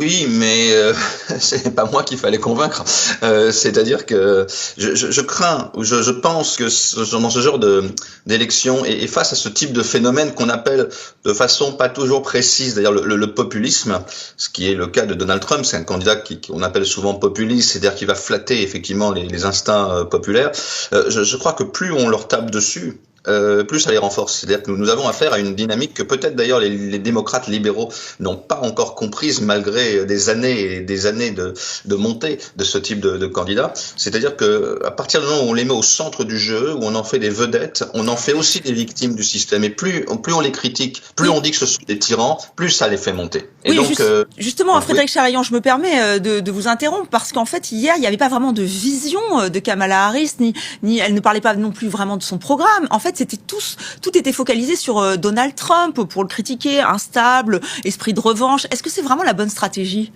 Oui, mais c'est pas moi qu'il fallait convaincre. C'est-à-dire que je crains, ou je pense que dans ce genre d'élection et face à ce type de phénomène qu'on appelle de façon pas toujours précise, d'ailleurs le populisme, ce qui est le cas de Donald Trump, c'est un candidat qu'on appelle souvent populiste, c'est-à-dire qu'il va flatter effectivement les instincts populaires. Je crois que plus on leur tape dessus, plus ça les renforce. C'est-à-dire que nous avons affaire à une dynamique que peut-être d'ailleurs les démocrates libéraux n'ont pas encore comprise malgré des années et des années de montée de ce type de candidats. C'est-à-dire que à partir du moment où on les met au centre du jeu, où on en fait des vedettes, on en fait aussi des victimes du système. Et plus on les critique, plus on dit que ce sont des tyrans, plus ça les fait monter. Et oui, donc, justement, Frédéric Charillon, je me permets de vous interrompre parce qu'en fait, hier, il n'y avait pas vraiment de vision de Kamala Harris, ni elle ne parlait pas non plus vraiment de son programme. En fait, tout était focalisé sur Donald Trump pour le critiquer, instable, esprit de revanche. Est-ce que c'est vraiment la bonne stratégie ?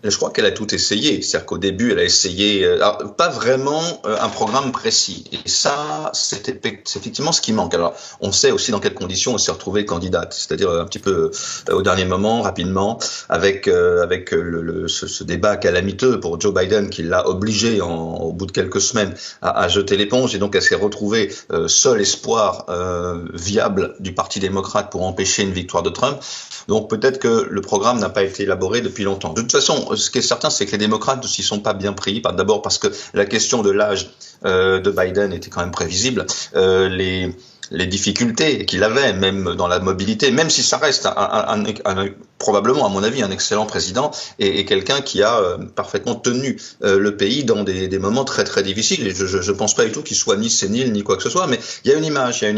Je crois qu'elle a tout essayé. C'est-à-dire qu'au début, elle a essayé, alors, pas vraiment un programme précis. Et ça, c'est effectivement ce qui manque. Alors, on sait aussi dans quelles conditions on s'est retrouvé candidate. C'est-à-dire un petit peu au dernier moment, rapidement, avec ce débat calamiteux pour Joe Biden qui l'a obligé au bout de quelques semaines à jeter l'éponge. Et donc, elle s'est retrouvée seul espoir viable du Parti démocrate pour empêcher une victoire de Trump. Donc, peut-être que le programme n'a pas été élaboré depuis longtemps. De toute façon, ce qui est certain, c'est que les démocrates ne s'y sont pas bien pris. D'abord parce que la question de l'âge de Biden était quand même prévisible. Les difficultés qu'il avait, même dans la mobilité, même si ça reste probablement, à mon avis, un excellent président et quelqu'un qui a parfaitement tenu le pays dans des moments très très difficiles. Et je pense pas du tout qu'il soit ni sénile ni quoi que ce soit, mais il y a une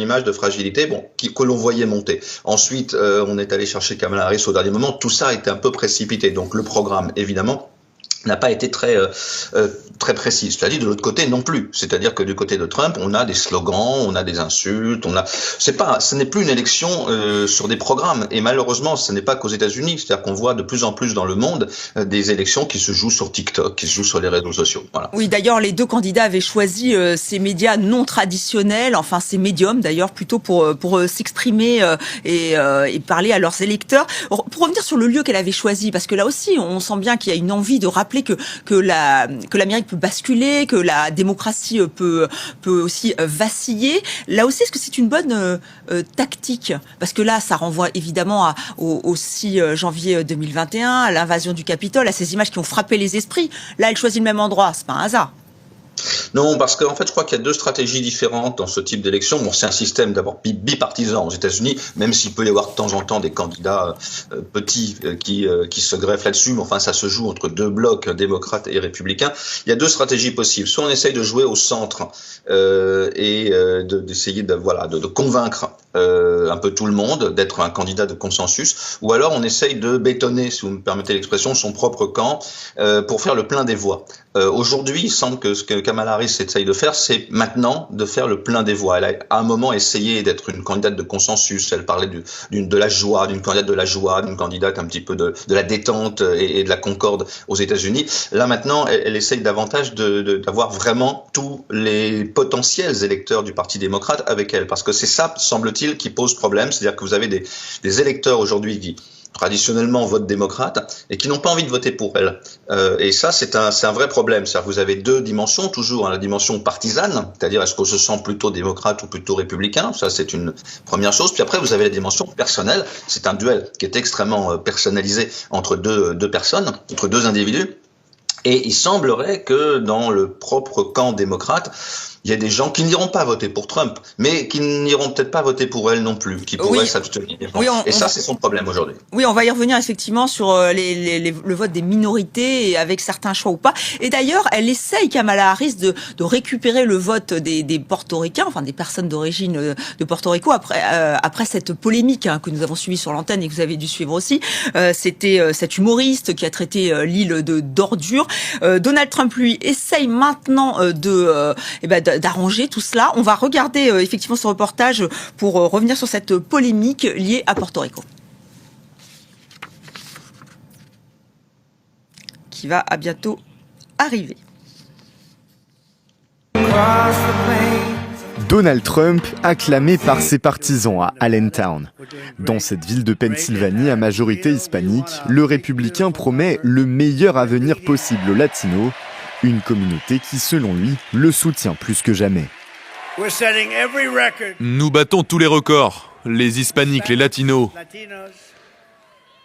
image de fragilité, que l'on voyait monter. Ensuite, on est allé chercher Kamala Harris au dernier moment. Tout ça était un peu précipité. Donc le programme, évidemment, n'a pas été très précis. Cela dit, de l'autre côté non plus. C'est-à-dire que du côté de Trump, on a des slogans, on a des insultes, ce n'est plus une élection sur des programmes. Et malheureusement, ce n'est pas qu'aux États-Unis. C'est-à-dire qu'on voit de plus en plus dans le monde des élections qui se jouent sur TikTok, qui se jouent sur les réseaux sociaux. Voilà. Oui, d'ailleurs, les deux candidats avaient choisi ces médias non traditionnels, enfin ces médiums d'ailleurs, plutôt pour s'exprimer et parler à leurs électeurs. Pour revenir sur le lieu qu'elle avait choisi, parce que là aussi, on sent bien qu'il y a une envie de rappeler que l'Amérique peut basculer, que la démocratie peut aussi vaciller. Là aussi, est-ce que c'est une bonne tactique ? Parce que là, ça renvoie évidemment au 6 janvier 2021, à l'invasion du Capitole, à ces images qui ont frappé les esprits. Là, elle choisit le même endroit, c'est pas un hasard. Non, parce qu'en fait, je crois qu'il y a deux stratégies différentes dans ce type d'élection. Bon, c'est un système d'abord bipartisan aux États-Unis, même s'il peut y avoir de temps en temps des candidats petits qui se greffent là-dessus. Mais enfin, ça se joue entre deux blocs, démocrates et républicains. Il y a deux stratégies possibles. Soit on essaye de jouer au centre et d'essayer de convaincre un peu tout le monde, d'être un candidat de consensus, ou alors on essaye de bétonner, si vous me permettez l'expression, son propre camp pour faire le plein des voix. Aujourd'hui, il semble que ce que Kamala Harris essaye de faire, c'est maintenant de faire le plein des voix. Elle a à un moment essayé d'être une candidate de consensus. Elle parlait de la joie, d'une candidate de la joie, d'une candidate un petit peu de la détente et de la concorde aux États-Unis. Là maintenant, elle essaye davantage d'avoir vraiment tous les potentiels électeurs du Parti démocrate avec elle, parce que c'est ça, semble-t-il, qui pose problème. C'est-à-dire que vous avez des électeurs aujourd'hui qui traditionnellement votent démocrate et qui n'ont pas envie de voter pour elle. Et ça, c'est un vrai problème. C'est-à-dire que vous avez deux dimensions, toujours, la dimension partisane, c'est-à-dire est-ce qu'on se sent plutôt démocrate ou plutôt républicain, ça c'est une première chose. Puis après, vous avez la dimension personnelle, c'est un duel qui est extrêmement personnalisé entre deux personnes, entre deux individus. Et il semblerait que dans le propre camp démocrate, il y a des gens qui n'iront pas voter pour Trump, mais qui n'iront peut-être pas voter pour elle non plus, qui pourraient s'abstenir. Oui, et ça, c'est son problème aujourd'hui. Oui, on va y revenir effectivement sur le vote des minorités, et avec certains choix ou pas. Et d'ailleurs, elle essaye, Kamala Harris, de récupérer le vote des portoricains, enfin des personnes d'origine de Porto Rico, après cette polémique que nous avons suivie sur l'antenne et que vous avez dû suivre aussi. C'était cet humoriste qui a traité l'île d'ordure. Donald Trump, lui, essaye maintenant d'arranger tout cela. On va regarder effectivement ce reportage pour revenir sur cette polémique liée à Porto Rico, qui va à bientôt arriver. Donald Trump, acclamé par ses partisans à Allentown. Dans cette ville de Pennsylvanie à majorité hispanique, le républicain promet le meilleur avenir possible aux Latinos, une communauté qui, selon lui, le soutient plus que jamais. Nous battons tous les records, les hispaniques, les latinos.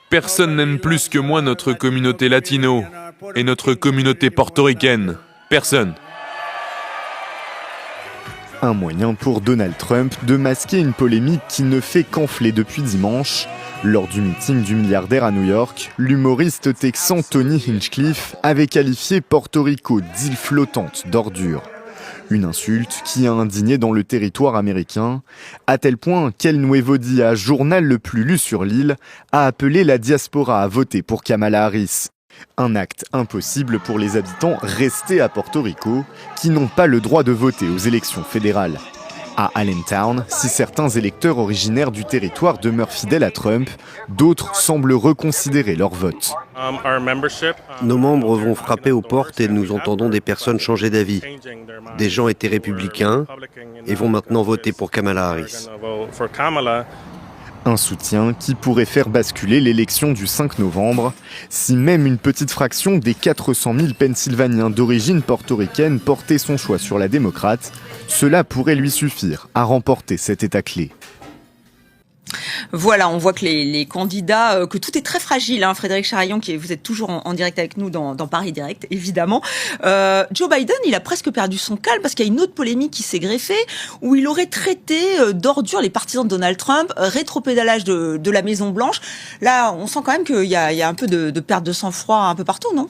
Personne n'aime plus que moi notre communauté latino et notre communauté portoricaine. Personne. Un moyen pour Donald Trump de masquer une polémique qui ne fait qu'enfler depuis dimanche. Lors du meeting du milliardaire à New York, l'humoriste texan Tony Hinchcliffe avait qualifié Porto Rico d'île flottante d'ordures. Une insulte qui a indigné dans le territoire américain, à tel point qu'El Nuevo Dia, journal le plus lu sur l'île, a appelé la diaspora à voter pour Kamala Harris. Un acte impossible pour les habitants restés à Porto Rico, qui n'ont pas le droit de voter aux élections fédérales. À Allentown, si certains électeurs originaires du territoire demeurent fidèles à Trump, d'autres semblent reconsidérer leur vote. Nos membres vont frapper aux portes et nous entendons des personnes changer d'avis. Des gens étaient républicains et vont maintenant voter pour Kamala Harris. Un soutien qui pourrait faire basculer l'élection du 5 novembre. Si même une petite fraction des 400 000 Pennsylvaniens d'origine portoricaine portait son choix sur la démocrate, cela pourrait lui suffire à remporter cet État clé. Voilà, on voit que les candidats, que tout est très fragile. Frédéric Charaillon, vous êtes toujours en direct avec nous dans Paris Direct, évidemment. Joe Biden, il a presque perdu son calme parce qu'il y a une autre polémique qui s'est greffée où il aurait traité d'ordures les partisans de Donald Trump, rétropédalage de la Maison Blanche. Là, on sent quand même qu'il y a un peu de perte de sang-froid un peu partout, non ?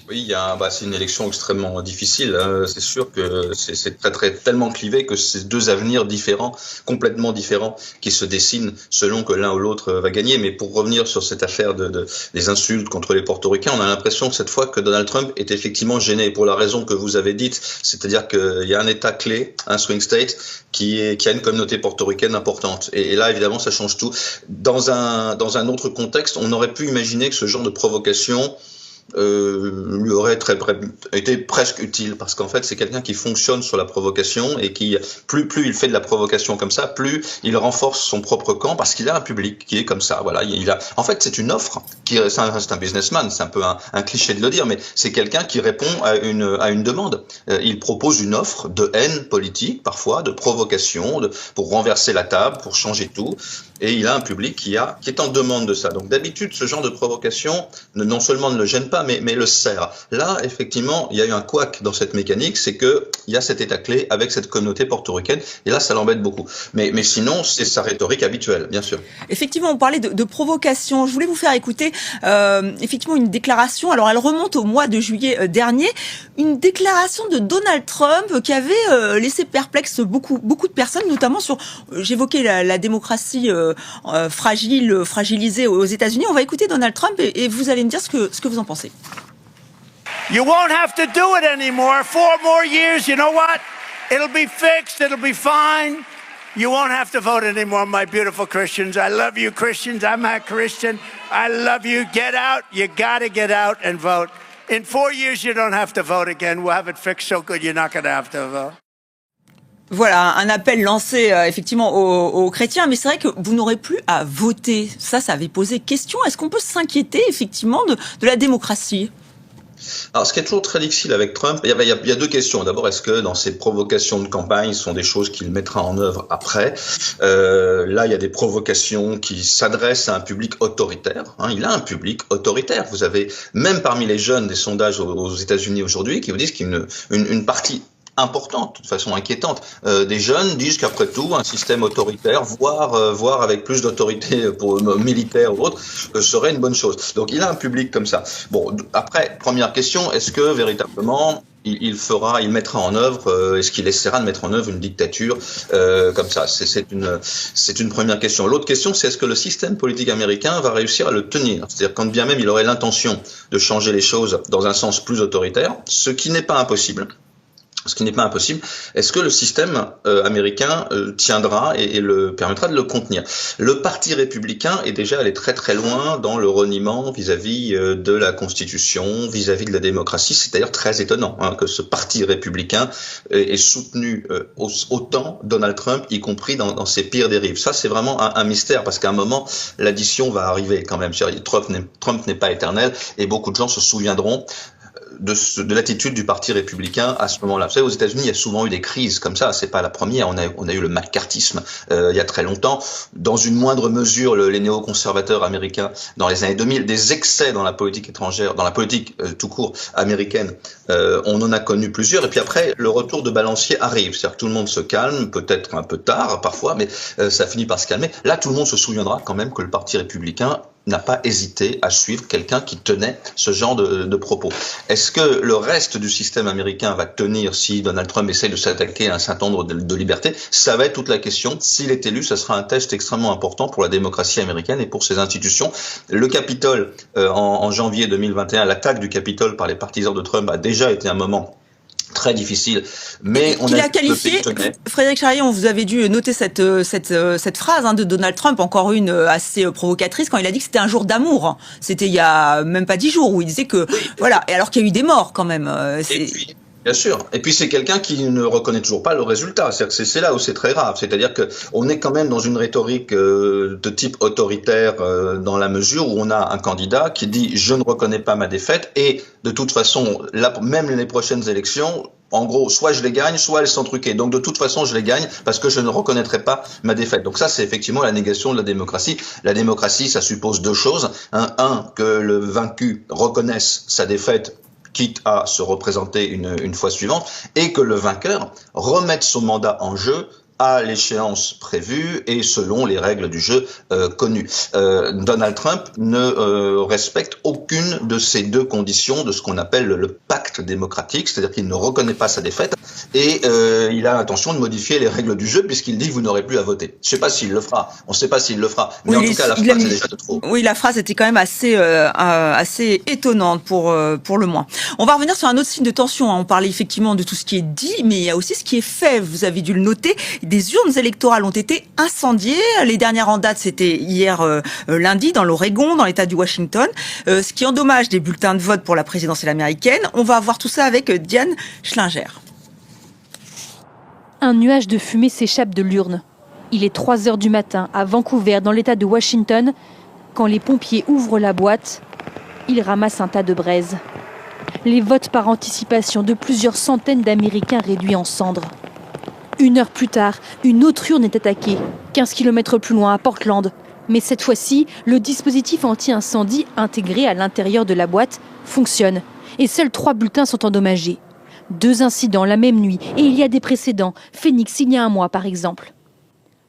Oui, c'est une élection extrêmement difficile. C'est sûr que c'est tellement clivé que c'est deux avenirs différents, complètement différents, qui se dessinent selon que l'un ou l'autre va gagner. Mais pour revenir sur cette affaire des insultes contre les Portoricains, on a l'impression cette fois que Donald Trump est effectivement gêné pour la raison que vous avez dite, c'est-à-dire qu'il y a un État clé, un swing state, qui a une communauté portoricaine importante. Et là, évidemment, ça change tout. Dans un autre contexte, on aurait pu imaginer que ce genre de provocation lui aurait été presque utile, parce qu'en fait c'est quelqu'un qui fonctionne sur la provocation et qui plus il fait de la provocation comme ça, plus il renforce son propre camp, parce qu'il a un public qui est comme ça. Voilà, en fait c'est une offre c'est un businessman, c'est un peu un cliché de le dire, mais c'est quelqu'un qui répond à une demande. Il propose une offre de haine politique, parfois de provocation, pour renverser la table, pour changer tout. Et il a un public qui est en demande de ça. Donc d'habitude, ce genre de provocation non seulement ne le gêne pas, mais le sert. Là, effectivement, il y a eu un couac dans cette mécanique, c'est que il y a cet État clé avec cette communauté portoricaine, et là, ça l'embête beaucoup. Mais sinon, c'est sa rhétorique habituelle, bien sûr. Effectivement, on parlait de provocation. Je voulais vous faire écouter effectivement une déclaration. Alors, elle remonte au mois de juillet dernier. Une déclaration de Donald Trump qui avait laissé perplexe beaucoup de personnes, notamment sur, j'évoquais la démocratie fragilisée aux États-Unis. On va écouter Donald Trump et vous allez me dire ce que vous en pensez. You won't have to do it anymore. 4 more years, you know what? It'll be fixed, it'll be fine. You won't have to vote anymore, my beautiful Christians. I love you, Christians. I'm a Christian. I love you. Get out. You gotta get out and vote. In 4 years, you don't have to vote again. We'll have it fixed so good you're not gonna have to vote. Voilà, un appel lancé effectivement aux chrétiens, mais c'est vrai que vous n'aurez plus à voter. Ça avait posé question. Est-ce qu'on peut s'inquiéter effectivement de la démocratie ? Alors, ce qui est toujours très difficile avec Trump, il y a deux questions. D'abord, est-ce que dans ses provocations de campagne, ce sont des choses qu'il mettra en œuvre après? Là, il y a des provocations qui s'adressent à un public autoritaire. Il a un public autoritaire. Vous avez, même parmi les jeunes des sondages aux États-Unis aujourd'hui, qui vous disent qu'il y a une partie importante, de façon inquiétante. Des jeunes disent qu'après tout, un système autoritaire, voire avec plus d'autorité pour militaire ou autre, serait une bonne chose. Donc il a un public comme ça. Bon, après, première question, est-ce que véritablement il mettra en œuvre, est-ce qu'il essaiera de mettre en œuvre une dictature comme ça? C'est une première question. L'autre question, c'est est-ce que le système politique américain va réussir à le tenir? C'est-à-dire quand bien même il aurait l'intention de changer les choses dans un sens plus autoritaire, ce qui n'est pas impossible. Est-ce que le système américain tiendra et le permettra de le contenir? Le Parti républicain est déjà allé très très loin dans le reniement vis-à-vis de la Constitution, vis-à-vis de la démocratie. C'est d'ailleurs très étonnant que ce Parti républicain ait soutenu autant Donald Trump, y compris dans ses pires dérives. Ça, c'est vraiment un mystère, parce qu'à un moment, l'addition va arriver quand même. Trump n'est pas éternel, et beaucoup de gens se souviendront de l'attitude du Parti républicain à ce moment-là. Vous savez, aux États-Unis, il y a souvent eu des crises comme ça. C'est pas la première. On a eu le McCarthyisme il y a très longtemps. Dans une moindre mesure, les néoconservateurs américains dans les années 2000, des excès dans la politique étrangère, dans la politique tout court américaine. On en a connu plusieurs. Et puis après, le retour de balancier arrive. C'est-à-dire que tout le monde se calme, peut-être un peu tard parfois, mais ça finit par se calmer. Là, tout le monde se souviendra quand même que le Parti républicain n'a pas hésité à suivre quelqu'un qui tenait ce genre de propos. Est-ce que le reste du système américain va tenir si Donald Trump essaye de s'attaquer à un certain nombre de libertés? Ça va être toute la question. S'il est élu, ça sera un test extrêmement important pour la démocratie américaine et pour ses institutions. Le Capitole, en janvier 2021, l'attaque du Capitole par les partisans de Trump a déjà été un moment très difficile, mais on a qualifié. Frédéric Charaillon, vous avez dû noter cette phrase de Donald Trump, encore une assez provocatrice, quand il a dit que c'était un jour d'amour. C'était il y a même pas 10 jours, où il disait que voilà, et alors qu'il y a eu des morts quand même. Bien sûr. Et puis c'est quelqu'un qui ne reconnaît toujours pas le résultat. C'est là où c'est très grave. C'est-à-dire que on est quand même dans une rhétorique de type autoritaire dans la mesure où on a un candidat qui dit je ne reconnais pas ma défaite et de toute façon, là, même les prochaines élections, en gros, soit je les gagne, soit elles sont truquées. Donc de toute façon, je les gagne parce que je ne reconnaîtrai pas ma défaite. Donc ça, c'est effectivement la négation de la démocratie. La démocratie, ça suppose deux choses. Un, que le vaincu reconnaisse sa défaite, quitte à se représenter une fois suivante, et que le vainqueur remette son mandat en jeu à l'échéance prévue et selon les règles du jeu connues. Donald Trump ne respecte aucune de ces deux conditions de ce qu'on appelle le pacte démocratique, c'est-à-dire qu'il ne reconnaît pas sa défaite et il a l'intention de modifier les règles du jeu puisqu'il dit que vous n'aurez plus à voter. Je ne sais pas s'il le fera, on ne sait pas s'il le fera, mais en tout cas la phrase est déjà de trop. Oui, la phrase était quand même assez étonnante pour le moins. On va revenir sur un autre signe de tension. On parlait effectivement de tout ce qui est dit, mais il y a aussi ce qui est fait. Vous avez dû le noter. Des urnes électorales ont été incendiées. Les dernières en date, c'était hier lundi dans l'Oregon, dans l'État du Washington, ce qui endommage des bulletins de vote pour la présidentielle américaine. On va voir tout ça avec Diane Schlinger. Un nuage de fumée s'échappe de l'urne. Il est 3h du matin à Vancouver, dans l'État de Washington. Quand les pompiers ouvrent la boîte, ils ramassent un tas de braises. Les votes par anticipation de plusieurs centaines d'Américains réduits en cendres. 1 heure plus tard, une autre urne est attaquée, 15 km plus loin à Portland. Mais cette fois-ci, le dispositif anti-incendie intégré à l'intérieur de la boîte fonctionne. Et seuls 3 bulletins sont endommagés. 2 incidents la même nuit, et il y a des précédents. Phoenix, il y a 1 mois par exemple.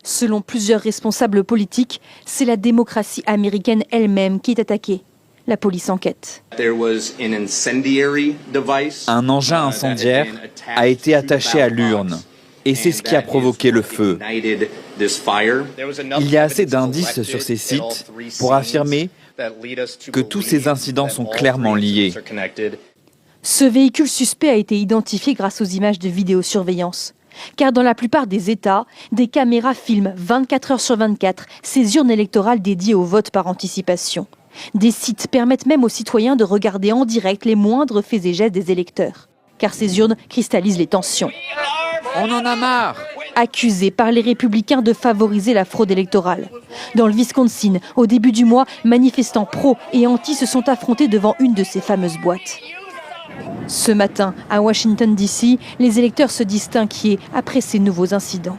Selon plusieurs responsables politiques, c'est la démocratie américaine elle-même qui est attaquée. La police enquête. Un engin incendiaire a été attaché à l'urne. Et c'est ce qui a provoqué le feu. Il y a assez d'indices sur ces sites pour affirmer que tous ces incidents sont clairement liés. Ce véhicule suspect a été identifié grâce aux images de vidéosurveillance. Car dans la plupart des États, des caméras filment 24 heures sur 24 ces urnes électorales dédiées au vote par anticipation. Des sites permettent même aux citoyens de regarder en direct les moindres faits et gestes des électeurs. Car ces urnes cristallisent les tensions. On en a marre! Accusés par les républicains de favoriser la fraude électorale. Dans le Wisconsin, au début du mois, manifestants pro et anti se sont affrontés devant une de ces fameuses boîtes. Ce matin, à Washington, D.C., les électeurs se disent inquiets après ces nouveaux incidents.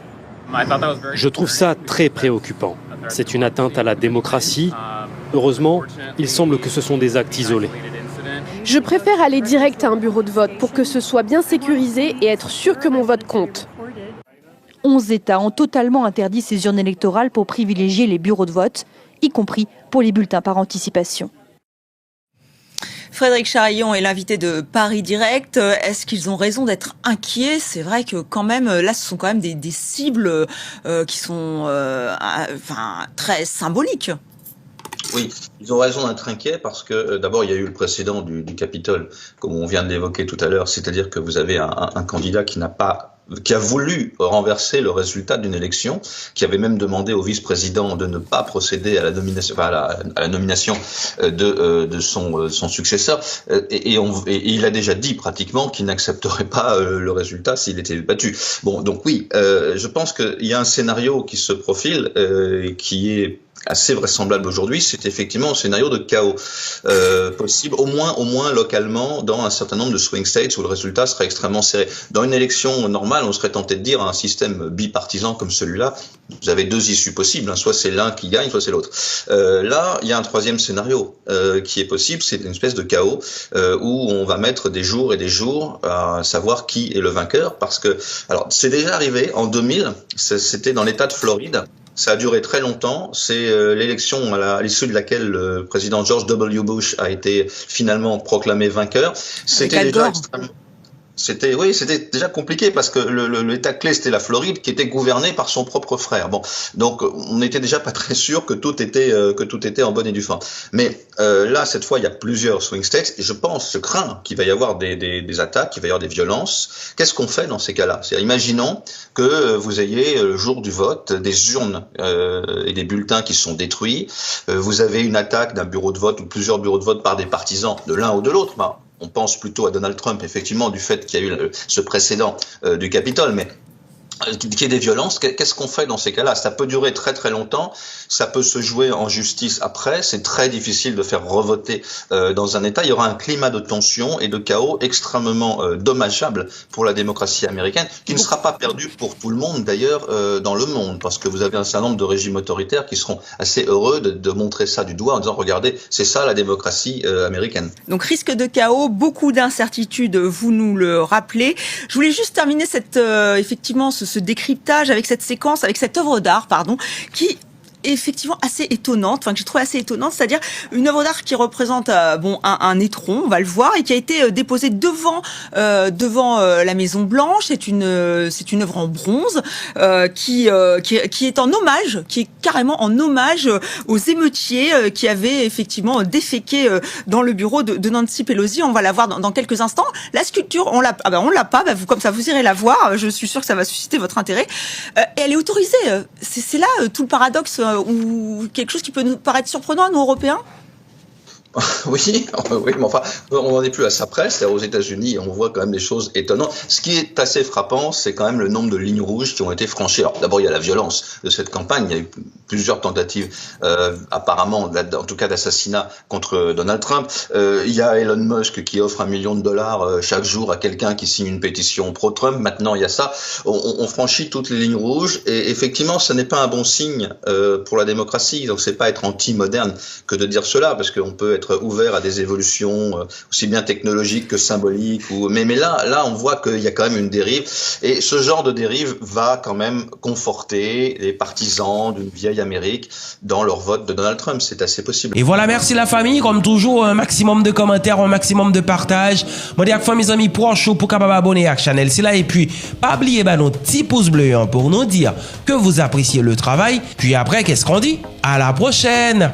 Je trouve ça très préoccupant. C'est une atteinte à la démocratie. Heureusement, il semble que ce sont des actes isolés. Je préfère aller direct à un bureau de vote pour que ce soit bien sécurisé et être sûr que mon vote compte. 11 États ont totalement interdit ces urnes électorales pour privilégier les bureaux de vote, y compris pour les bulletins par anticipation. Frédéric Charaillon est l'invité de Paris Direct. Est-ce qu'ils ont raison d'être inquiets? C'est vrai que quand même, là, ce sont quand même des cibles qui sont très symboliques. Oui, ils ont raison d'être inquiets parce que d'abord il y a eu le précédent du Capitole, comme on vient de l'évoquer tout à l'heure, c'est-à-dire que vous avez un candidat qui a voulu renverser le résultat d'une élection, qui avait même demandé au vice-président de ne pas procéder à la nomination, de son successeur, et il a déjà dit pratiquement qu'il n'accepterait pas le résultat s'il était battu. Bon, donc oui, je pense qu'il y a un scénario qui se profile, qui est assez vraisemblable aujourd'hui, c'est effectivement un scénario de chaos possible, au moins localement, dans un certain nombre de swing states où le résultat serait extrêmement serré. Dans une élection normale, on serait tenté de dire, un système bipartisan comme celui-là, vous avez deux issues possibles, soit c'est l'un qui gagne, soit c'est l'autre. Là, il y a un troisième scénario qui est possible, c'est une espèce de chaos où on va mettre des jours et des jours à savoir qui est le vainqueur, parce que, alors, c'est déjà arrivé en 2000, c'était dans l'État de Floride. Ça a duré très longtemps. C'est l'élection à l'issue de laquelle le président George W. Bush a été finalement proclamé vainqueur. C'était déjà extrêmement... C'était déjà compliqué parce que l'État clé, c'était la Floride, qui était gouvernée par son propre frère. Bon, donc on n'était déjà pas très sûr que tout était en bonne et due forme. Mais là, cette fois, il y a plusieurs swing states et je crains qu'il va y avoir des attaques, qu'il va y avoir des violences. Qu'est-ce qu'on fait dans ces cas-là? Imaginons que vous ayez le jour du vote des urnes et des bulletins qui sont détruits. Vous avez une attaque d'un bureau de vote ou plusieurs bureaux de vote par des partisans de l'un ou de l'autre. On pense plutôt à Donald Trump, effectivement, du fait qu'il y a eu ce précédent du Capitole, mais qu'il y ait des violences, qu'est-ce qu'on fait dans ces cas-là? Ça peut durer très très longtemps, ça peut se jouer en justice après, c'est très difficile de faire revoter dans un État. Il y aura un climat de tension et de chaos extrêmement dommageable pour la démocratie américaine, qui ne sera pas perdu pour tout le monde d'ailleurs dans le monde, parce que vous avez un certain nombre de régimes autoritaires qui seront assez heureux de montrer ça du doigt en disant regardez, c'est ça la démocratie américaine. Donc risque de chaos, beaucoup d'incertitudes, vous nous le rappelez. Je voulais juste terminer effectivement ce décryptage avec cette séquence, avec cette œuvre d'art, qui est effectivement assez étonnante, que j'ai trouvé assez étonnante, c'est-à-dire une œuvre d'art qui représente un étron, on va le voir, et qui a été déposée devant la Maison Blanche. C'est une œuvre en bronze qui est en hommage, qui est carrément en hommage aux émeutiers qui avaient effectivement déféqué dans le bureau de Nancy Pelosi. On va la voir dans quelques instants. La sculpture, on l'a pas. Comme ça, vous irez la voir. Je suis sûre que ça va susciter votre intérêt. Et elle est autorisée. C'est là tout le paradoxe. Ou quelque chose qui peut nous paraître surprenant à nous Européens? Oui, mais enfin, on n'en est plus à ça près. C'est-à-dire aux États-Unis, on voit quand même des choses étonnantes. Ce qui est assez frappant, c'est quand même le nombre de lignes rouges qui ont été franchies. Alors, d'abord, il y a la violence de cette campagne. Il y a eu plusieurs tentatives, apparemment, en tout cas d'assassinat contre Donald Trump. Il y a Elon Musk qui offre $1 million chaque jour à quelqu'un qui signe une pétition pro-Trump. Maintenant, il y a ça. On franchit toutes les lignes rouges. Et effectivement, ce n'est pas un bon signe pour la démocratie. Donc, c'est pas être anti-moderne que de dire cela, parce qu'on peut être ouvert à des évolutions aussi bien technologiques que symboliques. Mais là, on voit qu'il y a quand même une dérive. Et ce genre de dérive va quand même conforter les partisans d'une vieille Amérique dans leur vote de Donald Trump. C'est assez possible. Et voilà, merci la famille. Comme toujours, un maximum de commentaires, un maximum de partage. Moi, dis à mes amis proches pour capable abonner à la chaîne. C'est là. Et puis, pas oublier nos petits pouces bleus pour nous dire que vous appréciez le travail. Puis après, qu'est-ce qu'on dit? À la prochaine!